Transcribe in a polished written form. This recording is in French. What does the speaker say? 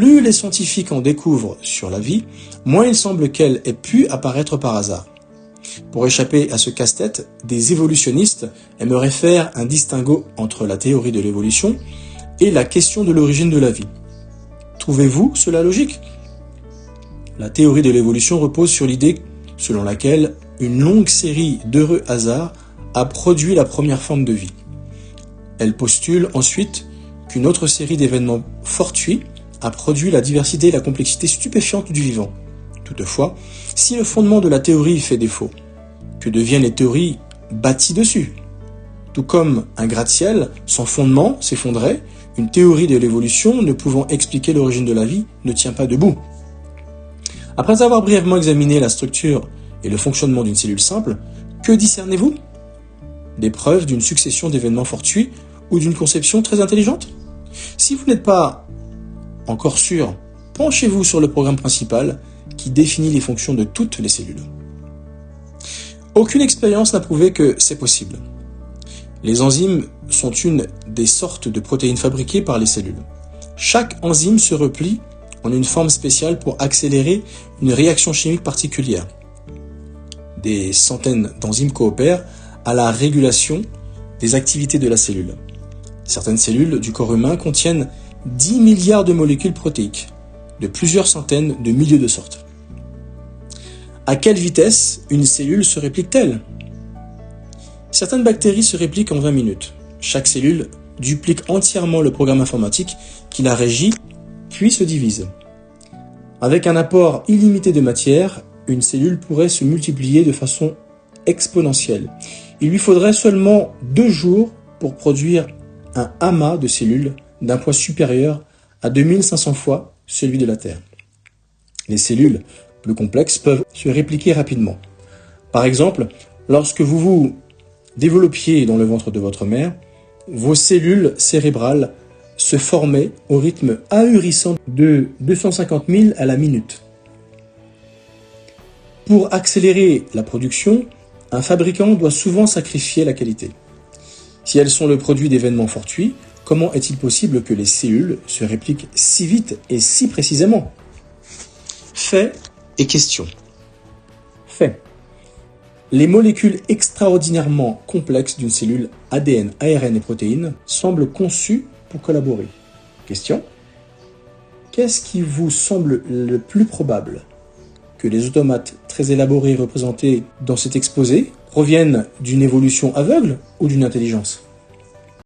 Plus les scientifiques en découvrent sur la vie, moins il semble qu'elle ait pu apparaître par hasard. Pour échapper à ce casse-tête, des évolutionnistes aimeraient faire un distinguo entre la théorie de l'évolution et la question de l'origine de la vie. Trouvez-vous cela logique ? La théorie de l'évolution repose sur l'idée selon laquelle une longue série d'heureux hasards a produit la première forme de vie. Elle postule ensuite qu'une autre série d'événements fortuits a produit la diversité et la complexité stupéfiante du vivant. Toutefois, si le fondement de la théorie fait défaut, que deviennent les théories bâties dessus ? Tout comme un gratte-ciel, sans fondement, s'effondrait, une théorie de l'évolution ne pouvant expliquer l'origine de la vie ne tient pas debout. Après avoir brièvement examiné la structure et le fonctionnement d'une cellule simple, que discernez-vous ? Des preuves d'une succession d'événements fortuits ou d'une conception très intelligente ? Si vous n'êtes pas encore sûr, penchez-vous sur le programme principal qui définit les fonctions de toutes les cellules. Aucune expérience n'a prouvé que c'est possible. Les enzymes sont une des sortes de protéines fabriquées par les cellules. Chaque enzyme se replie en une forme spéciale pour accélérer une réaction chimique particulière. Des centaines d'enzymes coopèrent à la régulation des activités de la cellule. Certaines cellules du corps humain contiennent 10 milliards de molécules protéiques, de plusieurs centaines de milliers de sortes. À quelle vitesse une cellule se réplique-t-elle ? Certaines bactéries se répliquent en 20 minutes. Chaque cellule duplique entièrement le programme informatique qui la régit, puis se divise. Avec un apport illimité de matière, une cellule pourrait se multiplier de façon exponentielle. Il lui faudrait seulement 2 jours pour produire un amas de cellules d'un poids supérieur à 2500 fois celui de la Terre. Les cellules plus complexes peuvent se répliquer rapidement. Par exemple, lorsque vous vous développiez dans le ventre de votre mère, vos cellules cérébrales se formaient au rythme ahurissant de 250 000 à la minute. Pour accélérer la production, un fabricant doit souvent sacrifier la qualité. Si elles sont le produit d'événements fortuits, comment est-il possible que les cellules se répliquent si vite et si précisément ? Faits et questions. Faits. Les molécules extraordinairement complexes d'une cellule ADN, ARN et protéines semblent conçues pour collaborer. Question. Qu'est-ce qui vous semble le plus probable ? Que les automates très élaborés représentés dans cet exposé proviennent d'une évolution aveugle ou d'une intelligence ?